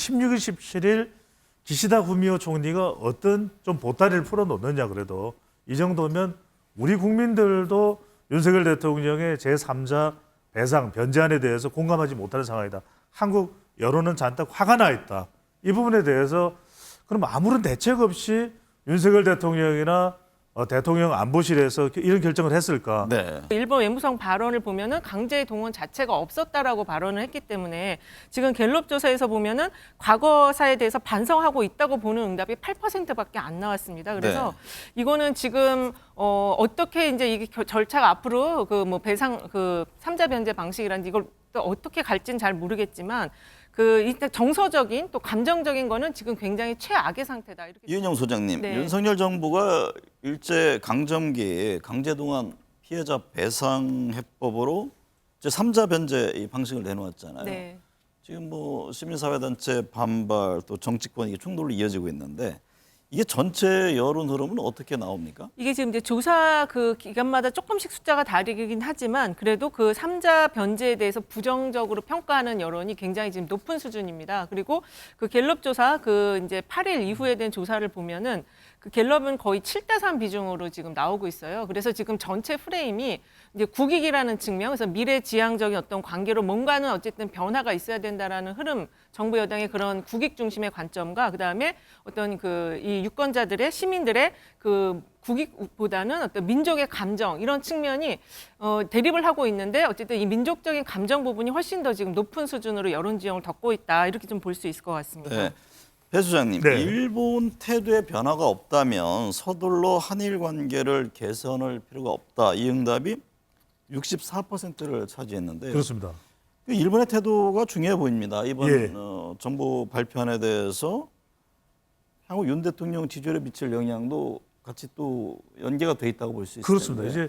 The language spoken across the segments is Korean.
16일, 17일 기시다 후미오 총리가 어떤 좀 보따리를 풀어놓느냐 그래도 이 정도면 우리 국민들도 윤석열 대통령의 제3자 배상, 변제안에 대해서 공감하지 못하는 상황이다. 한국 여론은 잔뜩 화가 나 있다. 이 부분에 대해서 그럼 아무런 대책 없이 윤석열 대통령이나 대통령 안보실에서 이런 결정을 했을까? 네. 일본 외무성 발언을 보면은 강제 동원 자체가 없었다라고 발언을 했기 때문에 지금 갤럽 조사에서 보면은 과거사에 대해서 반성하고 있다고 보는 응답이 8%밖에 안 나왔습니다. 그래서 이거는 지금 어떻게 이제 이게 절차가 앞으로 그 뭐 배상 그 삼자 변제 방식이라든지 이걸 또 어떻게 갈지는 잘 모르겠지만 그 일단 정서적인 또 감정적인 거는 지금 굉장히 최악의 상태다. 이렇게 이은영 소장님, 네. 윤석열 정부가 일제 강점기 강제동원 피해자 배상 해법으로 이제 3자 변제 이 방식을 내놓았잖아요. 네. 지금 뭐 시민사회단체 반발 또 정치권 이게 충돌로 이어지고 있는데 이게 전체 여론 흐름은 어떻게 나옵니까? 이게 지금 이제 조사 그 기간마다 조금씩 숫자가 다르긴 하지만 그래도 그 삼자 변제에 대해서 부정적으로 평가하는 여론이 굉장히 지금 높은 수준입니다. 그리고 그 갤럽 조사 그 이제 8일 이후에 된 조사를 보면은 그 갤럽은 거의 7대3 비중으로 지금 나오고 있어요. 그래서 지금 전체 프레임이 이제 국익이라는 측면, 그래서 미래지향적인 어떤 관계로 뭔가는 어쨌든 변화가 있어야 된다라는 흐름, 정부 여당의 그런 국익 중심의 관점과 그다음에 어떤 그 이 유권자들의 시민들의 그 국익보다는 어떤 민족의 감정 이런 측면이 대립을 하고 있는데 어쨌든 이 민족적인 감정 부분이 훨씬 더 지금 높은 수준으로 여론 지형을 덮고 있다 이렇게 좀 볼 수 있을 것 같습니다. 네. 배 소장님, 네. 일본 태도에 변화가 없다면 서둘러 한일 관계를 개선할 필요가 없다. 이 응답이 64%를 차지했는데요. 그렇습니다. 일본의 태도가 중요해 보입니다. 이번 예. 정부 발표안에 대해서 향후 윤 대통령 지지율에 미칠 영향도 같이 또 연계가 돼 있다고 볼 수 있어요. 그렇습니다. 이제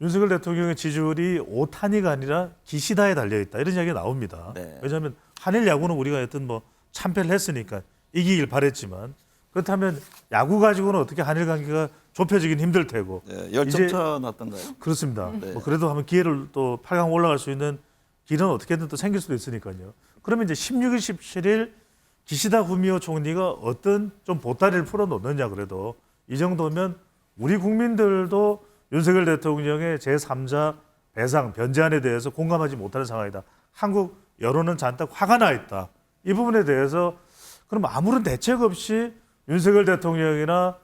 윤석열 대통령의 지지율이 오타니가 아니라 기시다에 달려 있다 이런 이야기가 나옵니다. 네. 왜냐하면 한일 야구는 우리가 하여튼 뭐 참패를 했으니까 이기길 바랬지만 그렇다면 야구 가지고는 어떻게 한일 관계가 좁혀지긴 힘들 테고. 네, 열점차 났던가요? 그렇습니다. 네. 뭐 그래도 한번 기회를 또 8강 올라갈 수 있는 길은 어떻게든 또 생길 수도 있으니까요. 그러면 이제 16일, 17일 기시다 후미오 총리가 어떤 좀 보따리를 풀어놓느냐 그래도 이 정도면 우리 국민들도 윤석열 대통령의 제3자 배상, 변제안에 대해서 공감하지 못하는 상황이다. 한국 여론은 잔뜩 화가 나 있다. 이 부분에 대해서 그럼 아무런 대책 없이 윤석열 대통령이나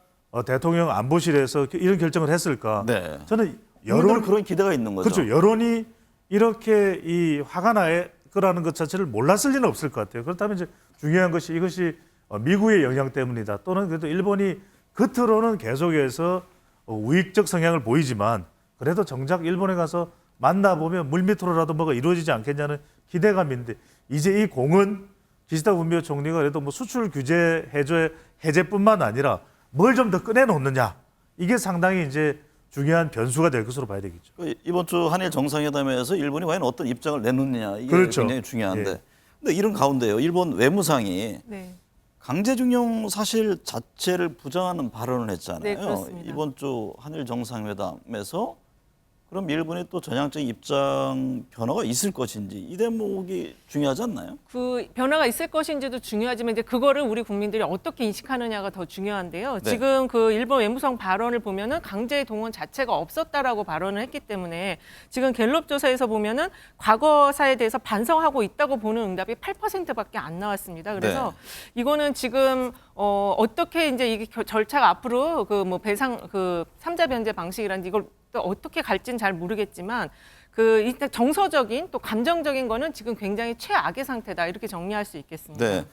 대통령 안보실에서 이런 결정을 했을까? 네. 저는 여론 그런 기대가 있는 거죠. 그렇죠. 여론이 이렇게 이 화가 날 거라는 것 자체를 몰랐을 리는 없을 것 같아요. 그렇다면 이제 중요한 것이 이것이 미국의 영향 때문이다. 또는 그래도 일본이 겉으로는 계속해서 우익적 성향을 보이지만 그래도 정작 일본에 가서 만나보면 물밑으로라도 뭐가 이루어지지 않겠냐는 기대감이 있는데 이제 이 공은 기시다 후미오 총리가 그래도 뭐 수출 규제 해제뿐만 아니라 뭘 좀 더 꺼내놓느냐 이게 상당히 이제 중요한 변수가 될 것으로 봐야 되겠죠. 이번 주 한일 정상회담에서 일본이 과연 어떤 입장을 내놓느냐 이게 그렇죠. 굉장히 중요한데. 예. 근데 이런 가운데요. 일본 외무상이 네. 강제징용 사실 자체를 부정하는 발언을 했잖아요. 네, 그렇습니다. 이번 주 한일 정상회담에서 그럼 일본의 또 전향적인 입장 변화가 있을 것인지 이 대목이 중요하지 않나요? 그 변화가 있을 것인지도 중요하지만 이제 그거를 우리 국민들이 어떻게 인식하느냐가 더 중요한데요. 네. 지금 그 일본 외무성 발언을 보면은 강제 동원 자체가 없었다라고 발언을 했기 때문에 지금 갤럽 조사에서 보면은 과거사에 대해서 반성하고 있다고 보는 응답이 8%밖에 안 나왔습니다. 그래서 이거는 지금 어떻게 이제 이게 절차가 앞으로 그 뭐 배상 그 삼자 변제 방식이라든지 이걸 또 어떻게 갈지는 잘 모르겠지만 그 일단 정서적인 또 감정적인 거는 지금 굉장히 최악의 상태다 이렇게 정리할 수 있겠습니다. 네.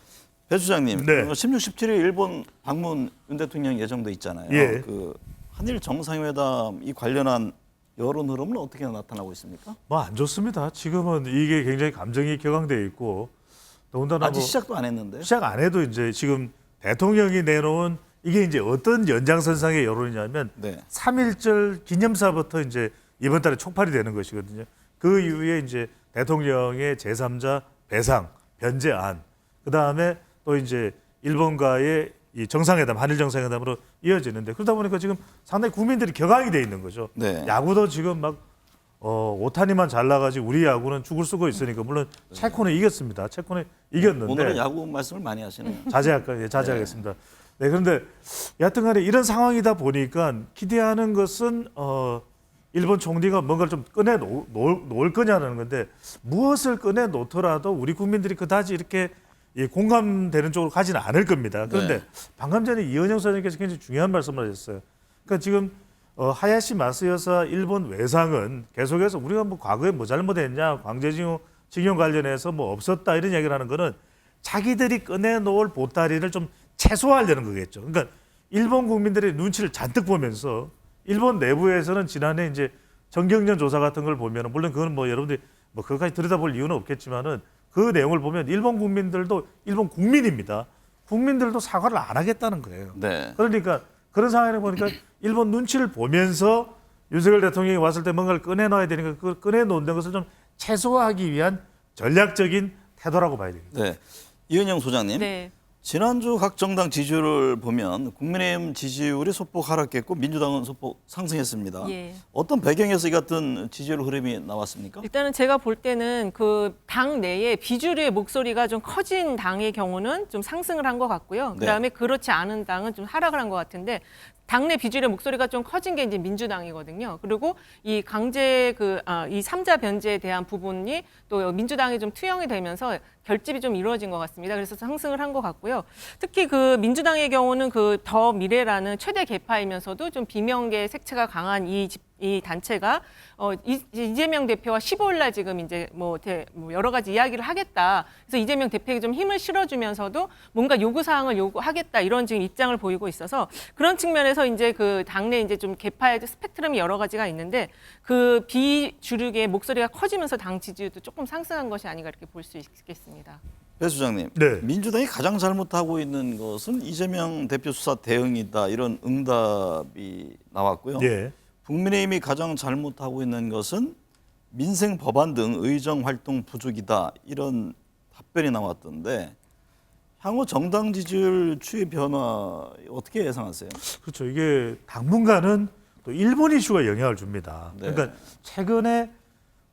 배 수장님, 네. 16, 17일 일본 방문 윤 대통령 예정돼 있잖아요. 예. 그 한일 정상회담 이 관련한 여론 흐름은 어떻게 나타나고 있습니까? 뭐 안 좋습니다. 지금은 이게 굉장히 감정이 격앙돼 있고 더군다나 아직 뭐 시작도 안 했는데. 시작 안 해도 이제 지금 대통령이 내놓은 이게 이제 어떤 연장선상의 여론이냐면 네. 3.1절 기념사부터 이제 이번 달에 촉발이 되는 것이거든요. 그 이후에 이제 대통령의 제3자 배상, 변제안, 그 다음에 또 이제 일본과의 이 정상회담, 한일 정상회담으로 이어지는데 그러다 보니까 지금 상당히 국민들이 격앙이 돼 있는 거죠. 네. 야구도 지금 막 오타니만 잘 나가지 우리 야구는 죽을 수가 있으니까 물론 체코는 이겼습니다. 체코는 이겼는데 오늘은 야구 말씀을 많이 하시네요. 자제하겠습니다. 네, 그런데 여하튼간에 이런 상황이다 보니까 기대하는 것은 일본 총리가 뭔가를 좀 꺼내 놓을 거냐는 건데 무엇을 꺼내 놓더라도 우리 국민들이 그다지 이렇게 공감되는 쪽으로 가지는 않을 겁니다. 그런데 네. 방금 전에 이은영 소장님께서 굉장히 중요한 말씀을 하셨어요. 그러니까 지금 하야시 마스요사 일본 외상은 계속해서 우리가 뭐 과거에 뭐 잘못했냐 강제징용 관련해서 뭐 없었다 이런 얘기를 하는 거는 자기들이 꺼내놓을 보따리를 좀 최소화하려는 거겠죠. 그러니까 일본 국민들의 눈치를 잔뜩 보면서 일본 내부에서는 지난해 이제 정경련 조사 같은 걸 보면 물론 그건 뭐 여러분들이 뭐 그것까지 들여다볼 이유는 없겠지만은 그 내용을 보면 일본 국민들도 일본 국민입니다. 국민들도 사과를 안 하겠다는 거예요. 네. 그러니까 그런 상황에 보니까 일본 눈치를 보면서 윤석열 대통령이 왔을 때 뭔가를 꺼내놔야 되니까 그걸 꺼내놓는 것을 좀 최소화하기 위한 전략적인 태도라고 봐야 되겠죠. 네. 이은영 소장님. 네. 지난주 각 정당 지지율을 보면 국민의힘 지지율이 소폭 하락했고 민주당은 소폭 상승했습니다. 예. 어떤 배경에서 이 같은 지지율 흐름이 나왔습니까? 일단은 제가 볼 때는 그 당 내에 비주류의 목소리가 좀 커진 당의 경우는 좀 상승을 한 것 같고요. 네. 그다음에 그렇지 않은 당은 좀 하락을 한 것 같은데 당내 비주류의 목소리가 좀 커진 게 이제 민주당이거든요. 그리고 이 강제 이 삼자 변제에 대한 부분이 또 민주당이 좀 투영이 되면서 결집이 좀 이루어진 것 같습니다. 그래서 상승을 한 것 같고요. 특히 그 민주당의 경우는 그 더 미래라는 최대 계파이면서도 좀 비명계 색채가 강한 이 단체가 이재명 대표와 15일 날 지금 이제 뭐 여러 가지 이야기를 하겠다. 그래서 이재명 대표에게 좀 힘을 실어주면서도 뭔가 요구 사항을 요구하겠다 이런 지금 입장을 보이고 있어서 그런 측면에서 이제 그 당내 이제 좀 계파의 스펙트럼이 여러 가지가 있는데 그 비주류의 목소리가 커지면서 당 지지율도 조금 상승한 것이 아닌가 이렇게 볼 수 있겠습니다. 배 수장님, 네. 민주당이 가장 잘못하고 있는 것은 이재명 대표 수사 대응이다 이런 응답이 나왔고요. 예. 국민의힘이 가장 잘못하고 있는 것은 민생 법안 등 의정 활동 부족이다 이런 답변이 나왔던데 향후 정당 지지율 추이 변화 어떻게 예상하세요? 그렇죠. 이게 당분간은 또 일본 이슈가 영향을 줍니다. 네. 그러니까 최근에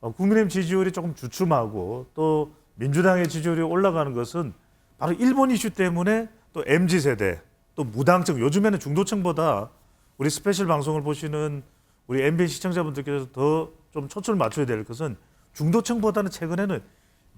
국민의힘 지지율이 조금 주춤하고 또 민주당의 지지율이 올라가는 것은 바로 일본 이슈 때문에 또 MZ세대 또 무당층 요즘에는 중도층보다 우리 스페셜 방송을 보시는 우리 MBN 시청자분들께서 더 좀 초점을 맞춰야 될 것은 중도층보다는 최근에는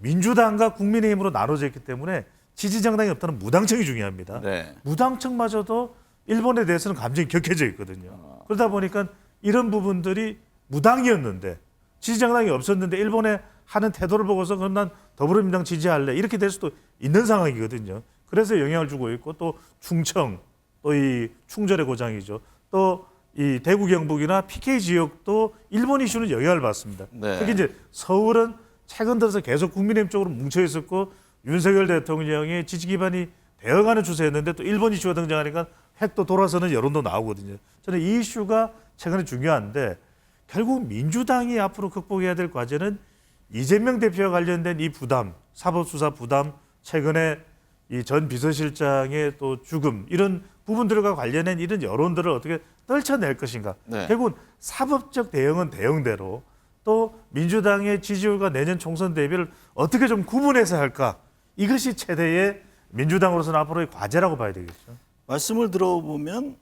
민주당과 국민의힘으로 나눠져 있기 때문에 지지 정당이 없다는 무당층이 중요합니다. 네. 무당층마저도 일본에 대해서는 감정이 격해져 있거든요. 그러다 보니까 이런 부분들이 무당이었는데 지지 정당이 없었는데 일본에 하는 태도를 보고서 그럼 난 더불어민주당 지지할래 이렇게 될 수도 있는 상황이거든요. 그래서 영향을 주고 있고 또 충청 또 이 충절의 고장이죠. 또 이 대구 경북이나 PK 지역도 일본 이슈는 영향을 받습니다. 네. 특히 이제 서울은 최근 들어서 계속 국민의힘 쪽으로 뭉쳐 있었고 윤석열 대통령의 지지 기반이 되어가는 추세였는데 또 일본 이슈가 등장하니까 획도 돌아서는 여론도 나오거든요. 저는 이 이슈가 최근에 중요한데 결국 민주당이 앞으로 극복해야 될 과제는 이재명 대표와 관련된 이 부담, 사법수사 부담, 최근에 이 전 비서실장의 또 죽음 이런 부분들과 관련된 이런 여론들을 어떻게 떨쳐낼 것인가. 네. 결국은 사법적 대응은 대응대로 또 민주당의 지지율과 내년 총선 대비를 어떻게 좀 구분해서 할까. 이것이 최대의 민주당으로서는 앞으로의 과제라고 봐야 되겠죠. 말씀을 들어보면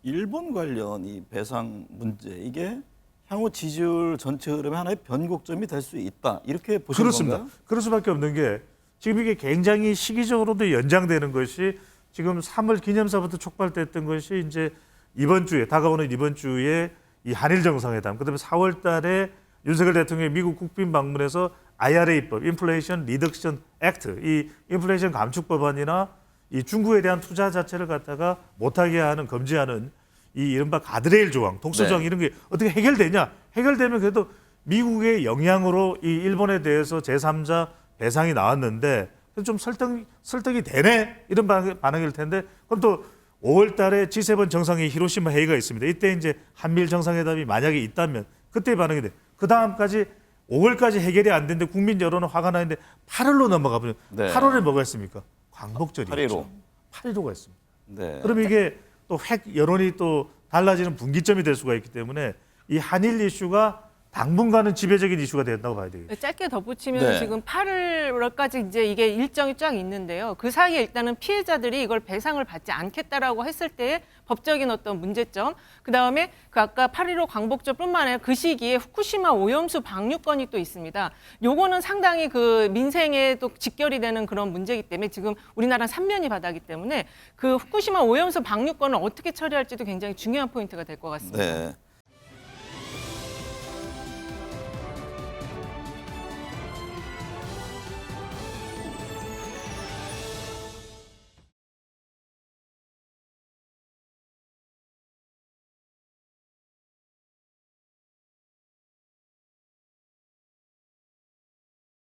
일본 관련 이 배상 문제 이게 향후 지지율 전체 흐름의 하나의 변곡점이 될 수 있다 이렇게 보시는 그렇습니다. 건가요? 그럴 수밖에 없는 게 지금 이게 굉장히 시기적으로도 연장되는 것이 지금 3월 기념사부터 촉발됐던 것이 이제 이번 주에 다가오는 이번 주에 이 한일 정상회담 그다음에 4월 달에 윤석열 대통령이 미국 국빈 방문해서 IRA법, 인플레이션 리덕션 액트, 이 인플레이션 감축 법안이나 이 중국에 대한 투자 자체를 갖다가 못하게 하는 금지하는 이 이른바 가드레일 조항, 독소 조항 네. 이런 게 어떻게 해결되냐? 해결되면 그래도 미국의 영향으로 이 일본에 대해서 제3자 배상이 나왔는데 좀 설득이 되네 이런 반응일 텐데 그럼 또 5월 달에 G7 정상회 히로시마 회의가 있습니다. 이때 이제 한미일 정상회담이 만약에 있다면 그때 반응이 돼. 그 다음까지 5월까지 해결이 안 됐는데 국민 여론은 화가 나는데 8월로 넘어가 버려. 네. 8월에 뭐가 있습니까? 광복절이죠. 8.15. 8.15가 있습니다. 네. 그럼 이게 또 여론이 또 달라지는 분기점이 될 수가 있기 때문에 이 한일 이슈가 당분간은 지배적인 이슈가 된다고 봐야 되겠죠. 짧게 덧붙이면 네. 지금 8월까지 이제 이게 일정이 쫙 있는데요. 그 사이에 일단은 피해자들이 이걸 배상을 받지 않겠다라고 했을 때의 법적인 어떤 문제점, 그 다음에 그 아까 8.15 광복절뿐만 아니라 그 시기에 후쿠시마 오염수 방류건이 또 있습니다. 요거는 상당히 그 민생에 또 직결이 되는 그런 문제이기 때문에 지금 우리나라는 3면이 바다기 때문에 그 후쿠시마 오염수 방류건을 어떻게 처리할지도 굉장히 중요한 포인트가 될 것 같습니다. 네.